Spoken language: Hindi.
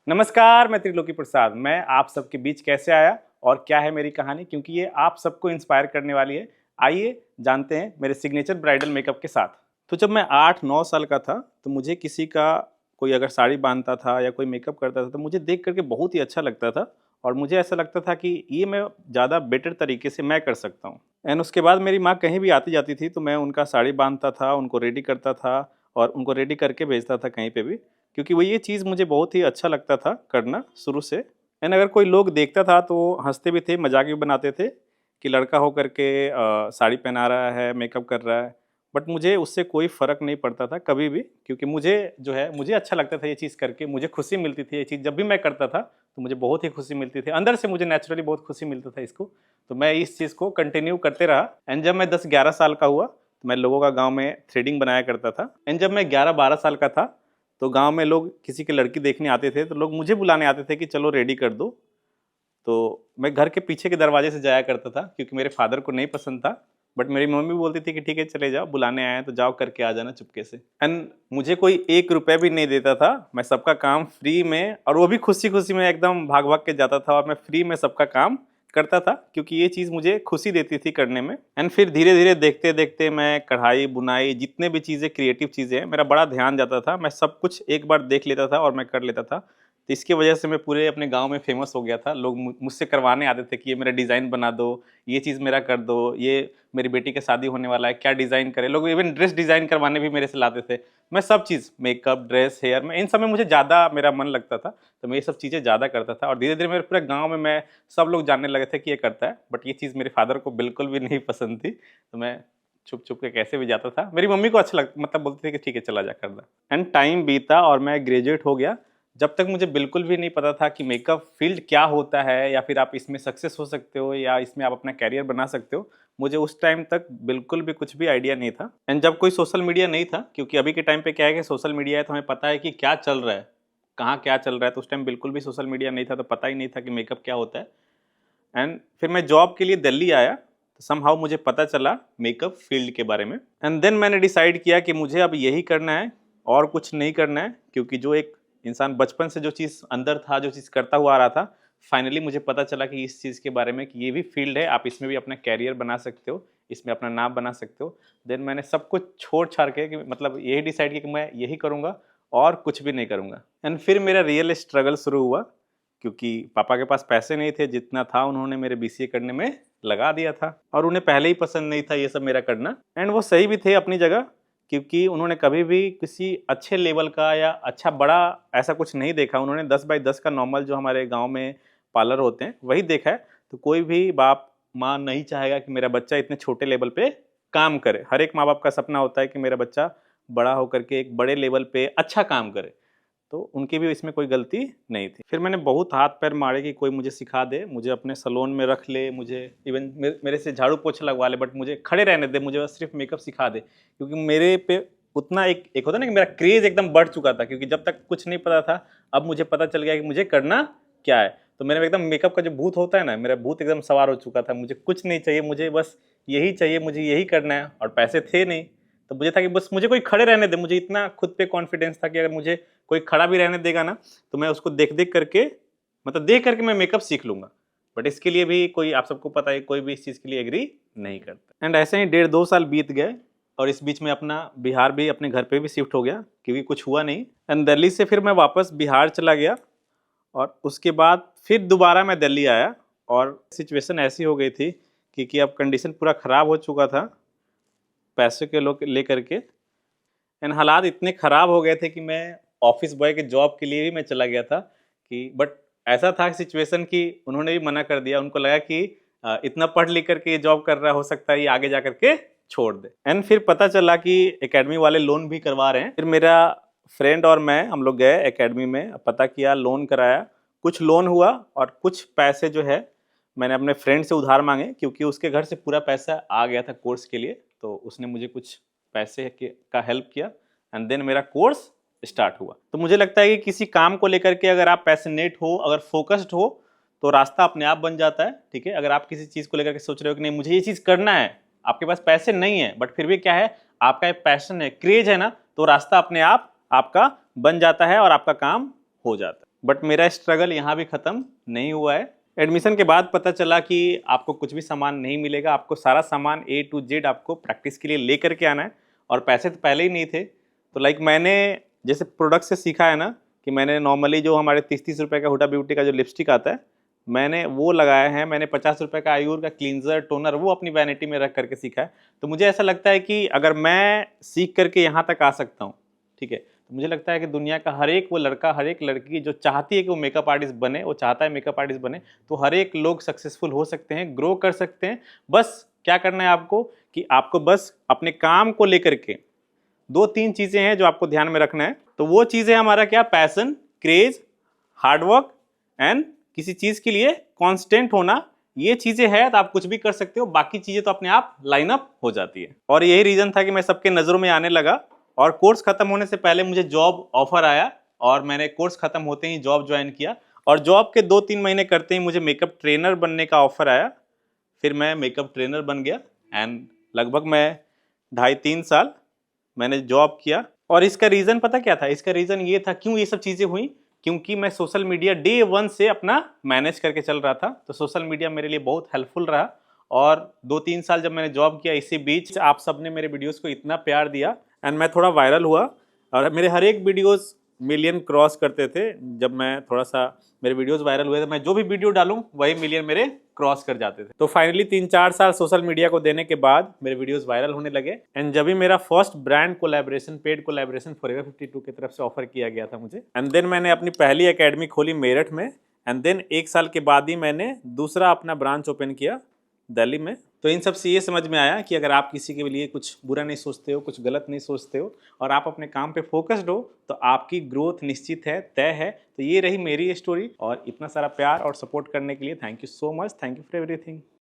नमस्कार, मैं त्रिलोकी प्रसाद। मैं आप सबके बीच कैसे आया और क्या है मेरी कहानी, क्योंकि ये आप सबको इंस्पायर करने वाली है। आइए जानते हैं मेरे सिग्नेचर ब्राइडल मेकअप के साथ। तो जब मैं 8-9 साल का था तो मुझे किसी का कोई अगर साड़ी बांधता था या कोई मेकअप करता था तो मुझे देख करके बहुत ही अच्छा लगता था और मुझे ऐसा लगता था कि ये मैं ज़्यादा बेटर तरीके से मैं कर सकता हूँ। एंड उसके बाद मेरी माँ कहीं भी आती जाती थी तो मैं उनका साड़ी बांधता था, उनको रेडी करता था और उनको रेडी करके भेजता था कहीं पे भी, क्योंकि वो ये चीज़ मुझे बहुत ही अच्छा लगता था करना शुरू से। एंड अगर कोई लोग देखता था तो हंसते भी थे, मजाक भी बनाते थे कि लड़का हो करके साड़ी पहना रहा है, मेकअप कर रहा है। बट मुझे उससे कोई फ़र्क नहीं पड़ता था कभी भी, क्योंकि मुझे जो है मुझे अच्छा लगता था ये चीज़ करके, मुझे खुशी मिलती थी। ये चीज़ जब भी मैं करता था तो मुझे बहुत ही खुशी मिलती थी, अंदर से मुझे नेचुरली बहुत खुशी मिलता था इसको। तो मैं इस चीज़ को कंटिन्यू करते रहा। एंड जब मैं 10-11 साल का हुआ तो मैं लोगों का गाँव में थ्रेडिंग बनाया करता था। एंड जब मैं 11-12 साल का था तो गांव में लोग किसी की लड़की देखने आते थे तो लोग मुझे बुलाने आते थे कि चलो रेडी कर दो। तो मैं घर के पीछे के दरवाजे से जाया करता था क्योंकि मेरे फादर को नहीं पसंद था। बट मेरी मम्मी बोलती थी कि ठीक है चले जाओ, बुलाने आए हैं तो जाओ करके आ जाना चुपके से। एंड मुझे कोई 1 रुपया भी नहीं देता था, मैं सबका काम फ्री में, और वो भी खुशी खुशी में एकदम भाग भाग के जाता था और मैं फ्री में सबका काम करता था क्योंकि ये चीज़ मुझे खुशी देती थी करने में। एंड फिर धीरे धीरे देखते देखते मैं कढ़ाई बुनाई जितने भी चीज़ें क्रिएटिव चीज़ें हैं मेरा बड़ा ध्यान जाता था। मैं सब कुछ एक बार देख लेता था और मैं कर लेता था। तो इसकी वजह से मैं पूरे अपने गांव में फेमस हो गया था। लोग मुझसे करवाने आते थे कि ये मेरा डिज़ाइन बना दो, ये चीज़ मेरा कर दो, ये मेरी बेटी का शादी होने वाला है, क्या डिज़ाइन करें। लोग इवन ड्रेस डिज़ाइन करवाने भी मेरे से लाते थे। मैं सब चीज़ मेकअप, ड्रेस, हेयर में इन सब में मुझे ज़्यादा मेरा मन लगता था, तो मैं ये सब चीज़ें ज़्यादा करता था और धीरे धीरे मेरे पूरे गाँव में मैं सब लोग जानने लगे थे कि ये करता है। बट ये चीज़ मेरे फादर को बिल्कुल भी नहीं पसंद थी, तो मैं छुप छुप के कैसे भी जाता था। मेरी मम्मी को अच्छा लग मतलब बोलती थी कि ठीक है चला जा कर दे। एंड टाइम बीता और मैं ग्रेजुएट हो गया। जब तक मुझे बिल्कुल भी नहीं पता था कि मेकअप फील्ड क्या होता है या फिर आप इसमें सक्सेस हो सकते हो या इसमें आप अपना कैरियर बना सकते हो, मुझे उस टाइम तक बिल्कुल भी कुछ भी आइडिया नहीं था। एंड जब कोई सोशल मीडिया नहीं था, क्योंकि अभी के टाइम पे क्या है कि सोशल मीडिया है तो हमें पता है कि क्या चल रहा है, कहाँ क्या चल रहा है। तो उस टाइम बिल्कुल भी सोशल मीडिया नहीं था तो पता ही नहीं था कि मेकअप क्या होता है। एंड फिर मैं जॉब के लिए दिल्ली आया तो समहाउ मुझे पता चला मेकअप फील्ड के बारे में। एंड देन मैंने डिसाइड किया कि मुझे अब यही करना है और कुछ नहीं करना है, क्योंकि जो एक इंसान बचपन से जो चीज़ अंदर था, जो चीज़ करता हुआ आ रहा था, फाइनली मुझे पता चला कि इस चीज़ के बारे में कि ये भी फील्ड है, आप इसमें भी अपना कैरियर बना सकते हो, इसमें अपना नाम बना सकते हो। देन मैंने सब कुछ छोड़ छाड़ के कि मतलब यही डिसाइड किया कि मैं यही करूँगा और कुछ भी नहीं करूँगा। एंड फिर मेरा रियल स्ट्रगल शुरू हुआ, क्योंकि पापा के पास पैसे नहीं थे, जितना था उन्होंने मेरे बीसीए करने में लगा दिया था और उन्हें पहले ही पसंद नहीं था ये सब मेरा करना। एंड वो सही भी थे अपनी जगह, क्योंकि उन्होंने कभी भी किसी अच्छे लेवल का या अच्छा बड़ा ऐसा कुछ नहीं देखा। उन्होंने 10x10 का नॉर्मल जो हमारे गांव में पार्लर होते हैं वही देखा है। तो कोई भी बाप माँ नहीं चाहेगा कि मेरा बच्चा इतने छोटे लेवल पे काम करे। हर एक माँ बाप का सपना होता है कि मेरा बच्चा बड़ा होकर के एक बड़े लेवल पे अच्छा काम करे। तो उनकी भी इसमें कोई गलती नहीं थी। फिर मैंने बहुत हाथ पैर मारे कि कोई मुझे सिखा दे, मुझे अपने सैलून में रख ले, मुझे इवन मेरे से झाड़ू पोछा लगवा ले, बट मुझे खड़े रहने दे, मुझे बस सिर्फ मेकअप सिखा दे। क्योंकि मेरे पे उतना एक होता है ना कि मेरा क्रेज एकदम बढ़ चुका था, क्योंकि जब तक कुछ नहीं पता था अब मुझे पता चल गया कि मुझे करना क्या है। तो मेरे में एकदम मेकअप का जो भूत होता है ना, मेरा भूत एकदम सवार हो चुका था। मुझे कुछ नहीं चाहिए, मुझे बस यही चाहिए, मुझे यही करना है। और पैसे थे नहीं तो मुझे था कि बस मुझे कोई खड़े रहने दे। मुझे इतना खुद पे कॉन्फिडेंस था कि अगर मुझे कोई खड़ा भी रहने देगा ना तो मैं उसको देख देख करके, मतलब देख करके मैं मेकअप सीख लूंगा। बट इसके लिए भी कोई, आप सबको पता है, कोई भी इस चीज़ के लिए एग्री नहीं करता। एंड ऐसे ही 1.5-2 साल बीत गए और इस बीच में अपना बिहार भी अपने घर पे भी शिफ्ट हो गया, क्योंकि कुछ हुआ नहीं। एंड दिल्ली से फिर मैं वापस बिहार चला गया और उसके बाद फिर दोबारा मैं दिल्ली आया और सिचुएशन ऐसी हो गई थी क्योंकि अब कंडीशन पूरा ख़राब हो चुका था पैसे के लोग लेकर के। एंड हालात इतने ख़राब हो गए थे कि मैं ऑफिस बॉय के जॉब के लिए भी मैं चला गया था कि, बट ऐसा था सिचुएशन कि उन्होंने भी मना कर दिया। उनको लगा कि इतना पढ़ लिख करके ये जॉब कर रहा, हो सकता है ये आगे जा करके छोड़ दे। एंड फिर पता चला कि एकेडमी वाले लोन भी करवा रहे हैं। फिर मेरा फ्रेंड और मैं, हम लोग गए एकेडमी में, पता किया, लोन कराया। कुछ लोन हुआ और कुछ पैसे जो है मैंने अपने फ्रेंड से उधार मांगे, क्योंकि उसके घर से पूरा पैसा आ गया था कोर्स के लिए। तो उसने मुझे कुछ पैसे का हेल्प किया एंड देन मेरा कोर्स स्टार्ट हुआ। तो मुझे लगता है कि किसी काम को लेकर के अगर आप पैशनेट हो, अगर फोकस्ड हो, तो रास्ता अपने आप बन जाता है। ठीक है, अगर आप किसी चीज़ को लेकर के सोच रहे हो कि नहीं मुझे ये चीज़ करना है, आपके पास पैसे नहीं है बट फिर भी क्या है, आपका एक पैशन है, क्रेज है ना, तो रास्ता अपने आप आपका बन जाता है और आपका काम हो जाता है। बट मेरा स्ट्रगल यहाँ भी ख़त्म नहीं हुआ है। एडमिशन के बाद पता चला कि आपको कुछ भी सामान नहीं मिलेगा, आपको सारा सामान A to Z आपको प्रैक्टिस के लिए ले करके आना है, और पैसे तो पहले ही नहीं थे। तो लाइक मैंने जैसे प्रोडक्ट से सीखा है ना कि मैंने नॉर्मली जो हमारे 30-30 रुपये का हुडा ब्यूटी का जो लिपस्टिक आता है, मैंने वो लगाया है। मैंने 50 रुपये का आयूर का क्लींजर टोनर वो अपनी वैनिटी में रख करके सीखा है। तो मुझे ऐसा लगता है कि अगर मैं सीख करके यहाँ तक आ सकता हूँ, ठीक है, तो मुझे लगता है कि दुनिया का हर एक वो लड़का, हर एक लड़की जो चाहती है कि वो मेकअप आर्टिस्ट बने, वो चाहता है मेकअप आर्टिस्ट बने, तो हर एक लोग सक्सेसफुल हो सकते हैं, ग्रो कर सकते हैं। बस क्या करना है आपको कि आपको बस अपने काम को लेकर के 2-3 चीज़ें हैं जो आपको ध्यान में रखना है। तो वो चीज़ें हमारा क्या, पैशन, क्रेज, हार्डवर्क एंड किसी चीज़ के लिए कॉन्स्टेंट होना, ये चीज़ें हैं तो आप कुछ भी कर सकते हो। बाकी चीज़ें तो अपने आप लाइन अप हो जाती है। और यही रीज़न था कि मैं सबके नज़रों में आने लगा, और कोर्स खत्म होने से पहले मुझे जॉब ऑफर आया, और मैंने कोर्स खत्म होते ही जॉब ज्वाइन किया, और जॉब के 2-3 महीने करते ही मुझे मेकअप ट्रेनर बनने का ऑफर आया। फिर मैं मेकअप ट्रेनर बन गया, एंड लगभग मैं 2.5-3 साल मैंने जॉब किया। और इसका रीज़न पता क्या था? इसका रीज़न ये था क्यों ये सब चीज़ें हुई, क्योंकि मैं सोशल मीडिया डे 1 से अपना मैनेज करके चल रहा था। तो सोशल मीडिया मेरे लिए बहुत हेल्पफुल रहा, और 2-3 साल जब मैंने जॉब किया, इसी बीच आप सब ने मेरे वीडियोस को इतना प्यार दिया एंड मैं थोड़ा वायरल हुआ, और मेरे हर एक वीडियोस मिलियन क्रॉस करते थे। जब मैं थोड़ा सा मेरे वीडियोस वायरल हुए तो मैं जो भी वीडियो डालूं वही मिलियन मेरे क्रॉस कर जाते थे। तो फाइनली 3-4 साल सोशल मीडिया को देने के बाद मेरे वीडियोस वायरल होने लगे, एंड जब भी मेरा first brand collaboration, paid collaboration forever 52 की तरफ से ऑफर किया गया था मुझे, एंड देन मैंने अपनी पहली एकेडमी खोली मेरठ में, एंड देन 1 साल के बाद ही मैंने दूसरा अपना ब्रांच ओपन किया दिल्ली में। तो इन सब से ये समझ में आया कि अगर आप किसी के लिए कुछ बुरा नहीं सोचते हो, कुछ गलत नहीं सोचते हो, और आप अपने काम पे फोकस्ड हो, तो आपकी ग्रोथ निश्चित है, तय है। तो ये रही मेरी स्टोरी, और इतना सारा प्यार और सपोर्ट करने के लिए thank you so much. Thank you for everything.